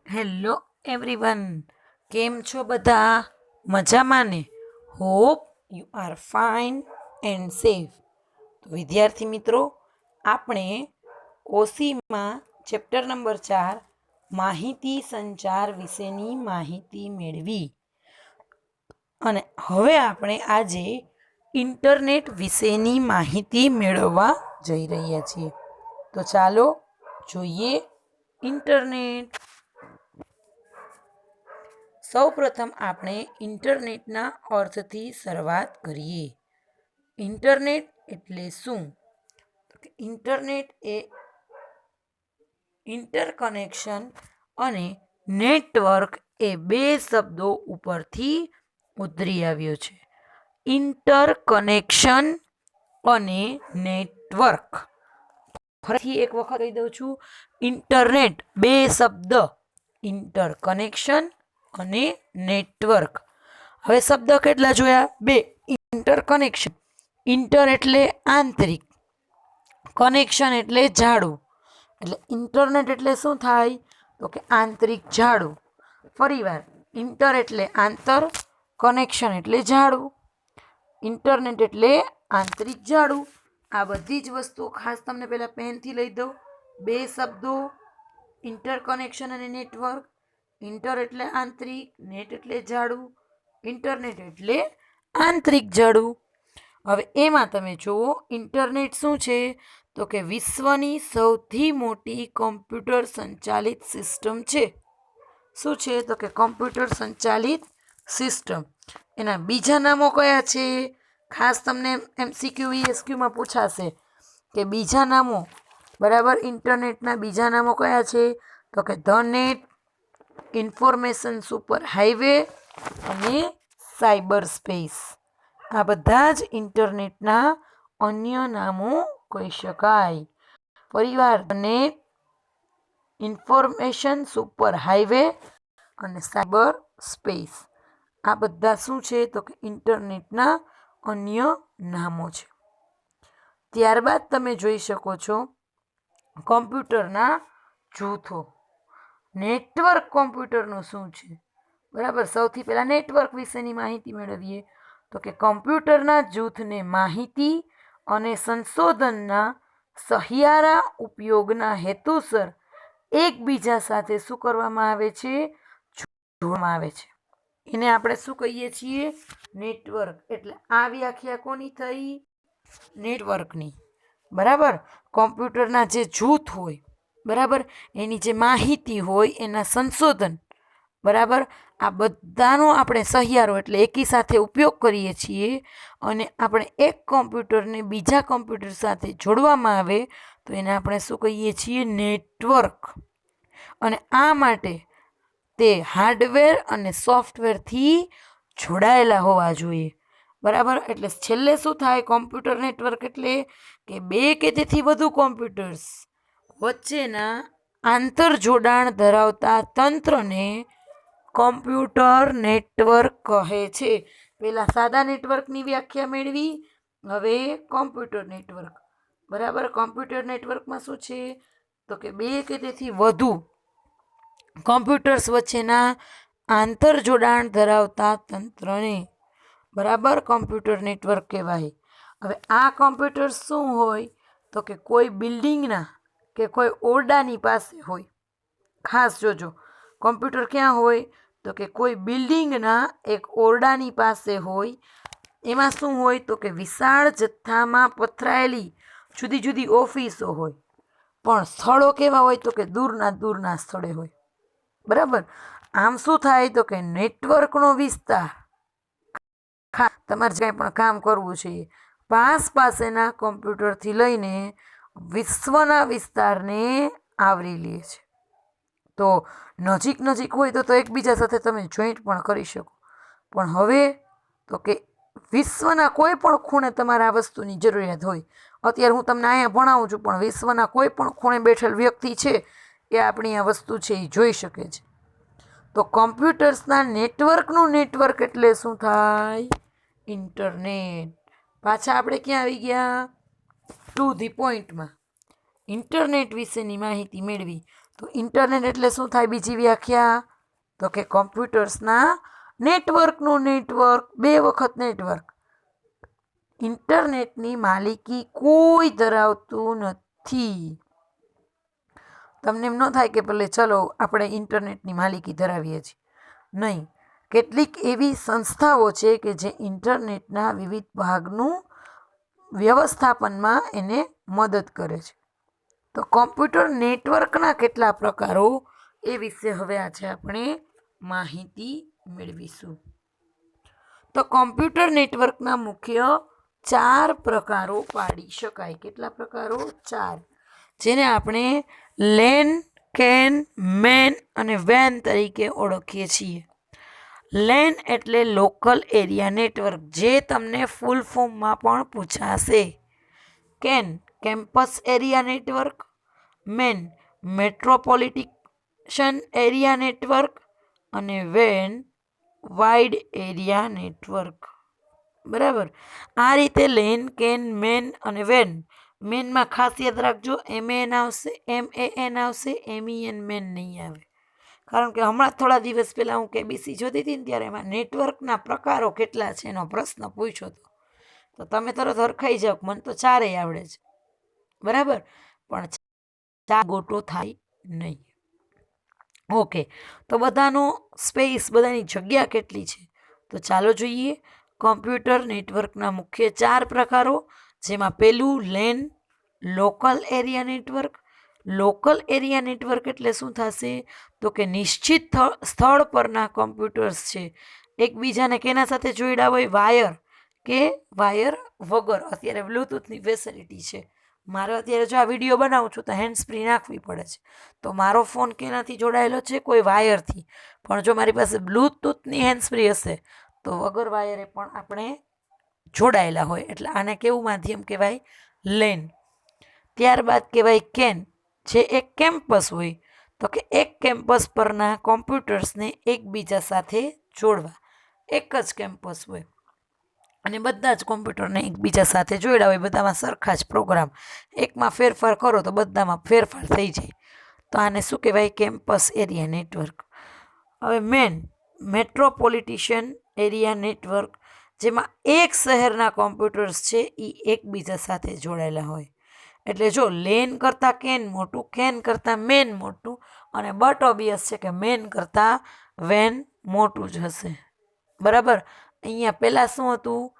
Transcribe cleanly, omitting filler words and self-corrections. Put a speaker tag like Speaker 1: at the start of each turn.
Speaker 1: Hello everyone, કેમ છો બધા? મજામાં ને? Hope you are fine and safe. તો વિદ્યાર્થી મિત્રો, આપણે ઓસીમાં ચેપ્ટર નંબર 4 માહિતી સંચાર વિશેની માહિતી મેળવી અને હવે આપણે આજે ઇન્ટરનેટ વિશેની માહિતી મેળવવા જઈ રહ્યા છીએ. તો ચાલો જોઈએ ઇન્ટરનેટ. સૌપ્રથમ આપણે ઇન્ટરનેટના અર્થથી શરૂઆત કરીએ. ઇન્ટરનેટ એટલે શું? ઇન્ટરનેટ એ ઇન્ટરકનેક્શન અને નેટવર્ક એ બે શબ્દો ઉપરથી ઉતરી આવ્યો છે. ઇન્ટરકનેક્શન અને નેટવર્ક. ફરીથી એક વખત કહી દઉં છું. ઇન્ટરનેટ બે શબ્દ, ઇન્ટરકનેક્શન અને નેટવર્ક. હવે શબ્દ કેટલા જોયા? બે. ઇન્ટરકનેક્શન, ઇન્ટર એટલે આંતરિક, કનેક્શન એટલે જાડું. એટલે ઇન્ટરનેટ એટલે શું થાય? તો કે આંતરિક જાડું. ફરીવાર, ઇન્ટર એટલે આંતર, કનેક્શન એટલે જાડું. ઇન્ટરનેટ એટલે આંતરિક જાડું. આ બધી જ વસ્તુઓ ખાસ તમને પહેલા પેનથી લઈ દઉં. બે શબ્દો, ઇન્ટરકનેક્શન અને નેટવર્ક. ઇન્ટર એટલે આંતરિક, નેટ એટલે જાડું, ઇન્ટરનેટ એટલે આંતરિક જાડું. હવે એમાં તમે જુઓ, ઇન્ટરનેટ શું છે? તો કે વિશ્વની સૌથી મોટી કોમ્પ્યુટર સંચાલિત સિસ્ટમ છે. શું છે? તો કે કોમ્પ્યુટર સંચાલિત સિસ્ટમ. એના બીજા નામો કયા છે? ખાસ તમને MCQ ESQમાં પૂછાશે કે બીજા નામો. બરાબર, ઇન્ટરનેટના બીજા નામો કયા છે? તો કે the net, information super highway અને સાયબર સ્પેસ. આ બધા જ ઇન્ટરનેટના અન્ય નામો કહી શકાય. ફરીવાર, નેટ, ઇન્ફોર્મેશન સુપર હાઈવે અને સાયબર સ્પેસ. આ બધા શું છે? તો કે ઇન્ટરનેટના અન્ય નામો છે. ત્યારબાદ તમે જોઈ શકો છો કોમ્પ્યુટરના જૂથો. નેટવર્ક કોમ્પ્યુટરનું શું છે? બરાબર, સૌથી પહેલાં નેટવર્ક વિશેની માહિતી મેળવીએ. તો કે કોમ્પ્યુટરના જૂથને માહિતી અને સંશોધનના સહિયારા ઉપયોગના હેતુસર એકબીજા સાથે શું કરવામાં આવે છે? જોડવામાં આવે છે. એને આપણે શું કહીએ છીએ? નેટવર્ક. એટલે આ વ્યાખ્યા કોની થઈ? નેટવર્કની. બરાબર, કોમ્પ્યુટરના જે જૂથ હોય, બરાબર, એની જે માહિતી હોય, એના સંશોધન, બરાબર, આ બધાનો આપણે સહિયારો એટલે એકી સાથે ઉપયોગ કરીએ છીએ અને આપણે એક કોમ્પ્યુટરને બીજા કોમ્પ્યુટર સાથે જોડવામાં આવે તો એને આપણે શું કહીએ છીએ? નેટવર્ક. અને આ માટે તે હાર્ડવેર અને સોફ્ટવેરથી જોડાયેલા હોવા જોઈએ. બરાબર, એટલે છેલ્લે શું થાય? કોમ્પ્યુટર નેટવર્ક એટલે કે બે કે તેથી વધુ કોમ્પ્યુટર્સ વચ્ચેના આંતરજોડાણ ધરાવતા તંત્રને કોમ્પ્યુટર નેટવર્ક કહે છે. પહેલાં સાદા નેટવર્કની વ્યાખ્યા મેળવી, હવે કોમ્પ્યુટર નેટવર્ક. બરાબર, કોમ્પ્યુટર નેટવર્કમાં શું છે? તો કે બે કે તેથી વધુ કોમ્પ્યુટર્સ વચ્ચેના આંતરજોડાણ ધરાવતા તંત્રને બરાબર કોમ્પ્યુટર નેટવર્ક કહેવાય. હવે આ કોમ્પ્યુટર શું હોય? તો કે કોઈ બિલ્ડિંગના કે કોઈ ઓરડાની પાસે હોય. ખાસ જોજો, કોમ્પ્યુટર ક્યાં હોય? તો કે કોઈ બિલ્ડિંગના એક ઓરડાની પાસે હોય. એમાં શું હોય? તો કે વિશાળ જથ્થામાં પથરાયેલી જુદી જુદી ઓફિસો હોય. પણ સ્થળો કેવા હોય? તો કે દૂરના સ્થળે હોય. બરાબર, આમ શું થાય? તો કે નેટવર્કનો વિસ્તાર, તમારે કાંઈ પણ કામ કરવું છે, પાસેના કોમ્પ્યુટરથી લઈને વિશ્વના વિસ્તારને આવરી લે છે. તો નજીક હોય તો એકબીજા સાથે તમે જોઈન્ટ પણ કરી શકો. પણ હવે તો કે વિશ્વના કોઈ પણ ખૂણે તમારે આ વસ્તુની જરૂરિયાત હોય. અત્યારે હું તમને અહીંયા ભણાવું છું, પણ વિશ્વના કોઈ પણ ખૂણે બેઠેલ વ્યક્તિ છે એ આપણી આ વસ્તુ છે એ જોઈ શકે છે. તો કોમ્પ્યુટર્સના નેટવર્કનું નેટવર્ક એટલે શું થાય? ઇન્ટરનેટ. પાછા આપણે ક્યાં આવી ગયા? To the પોઈન્ટમાં. ઇન્ટરનેટ વિશેની માહિતી મેળવી. તો ઇન્ટરનેટ એટલે શું થાય બીજી વ્યાખ્યા? તો કે કોમ્પ્યુટર્સના નેટવર્કનું નેટવર્ક, 2 વખત નેટવર્ક. ઇન્ટરનેટની માલિકી કોઈ ધરાવતું નથી. તમને એમ ન થાય કે ભલે ચલો આપણે ઇન્ટરનેટની માલિકી ધરાવીએ છીએ, નહીં. કેટલીક એવી સંસ્થાઓ છે કે જે ઇન્ટરનેટના વિવિધ ભાગનું વ્યવસ્થાપનમાં એને મદદ કરે છે. તો કોમ્પ્યુટર નેટવર્કના કેટલા પ્રકારો એ વિશે હવે આજે આપણે માહિતી મેળવીશું. તો કોમ્પ્યુટર નેટવર્કના મુખ્ય 4 પ્રકારો પાડી શકાય. કેટલા પ્રકારો? 4, જેને આપણે લેન, કેન, મેન અને વેન તરીકે ઓળખીએ છીએ. લેન એટલે લોકલ એરિયા નેટવર્ક, જે તમને ફૂલ ફોર્મમાં પણ પૂછાશે. CAN campus area network. MAN metropolitan area network. અને વેન વાઇડ એરિયા નેટવર્ક. બરાબર. આ રીતે લેન, કેન, મેન અને વેન. મેનમાં ખાસ યાદ રાખજો, MEN આવશે, MAN આવશે, MEN મેન નહીં આવે. કારણ કે હમણાં થોડા દિવસ પહેલાં હું KBC જોતી હતી ને ત્યારે એમાં નેટવર્કના પ્રકારો કેટલા છે એનો પ્રશ્ન પૂછ્યો હતો. તો તમે તરત હરખાઈ જાઓ, મને તો 4 આવડે છે. બરાબર, પણ 4 ગોટો થાય નહીં. ઓકે, તો બધાનો સ્પેસ, બધાની જગ્યા કેટલી છે? તો ચાલો જોઈએ. કોમ્પ્યુટર નેટવર્કના મુખ્ય 4 પ્રકારો, જેમાં પહેલું LAN, local area network. Local area network એટલે શું થશે? તો કે નિશ્ચિત સ્થળ પરના કોમ્પ્યુટર્સ છે એકબીજાને કેના સાથે જોડ્યા હોય? વાયર કે વાયર વગર. અત્યારે બ્લૂટૂથની ફેસિલિટી છે. મારે અત્યારે જો આ વિડીયો બનાવું છું તો હેન્ડ્સ ફ્રી નાખવી પડે છે. તો મારો ફોન કેનાથી જોડાયેલો છે? કોઈ વાયરથી. પણ જો મારી પાસે બ્લૂટૂથની હેન્ડ્સ ફ્રી હશે તો વગર વાયરે પણ આપણે જોડાયેલા હોય. એટલે આને કેવું માધ્યમ કહેવાય? લેન. ત્યારબાદ કહેવાય કેન, જે એક કેમ્પસ હોય. તો કે એક કેમ્પસ પરના કોમ્પ્યુટર્સને એકબીજા સાથે જોડવા. એક જ કેમ્પસ હોય અને બધા જ કોમ્પ્યુટરને એકબીજા સાથે જોડ્યા હોય, બધામાં સરખા જ પ્રોગ્રામ. એકમાં ફેરફાર કરો તો બધામાં ફેરફાર થઈ જાય. તો આને શું કહેવાય? Campus area network. હવે મેન મેટ્રોપોલિટિશન એરિયા નેટવર્ક, જેમાં એક શહેરના કોમ્પ્યુટર્સ છે એ એકબીજા સાથે જોડાયેલા હોય. એટલે જો લેન કરતાં કેન મોટું, કેન કરતાં મેન મોટું, અને બટ ઓબિયસ છે કે મેન કરતાં વેન મોટું જ હશે. બરાબર. અહીંયા પહેલાં શું હતું?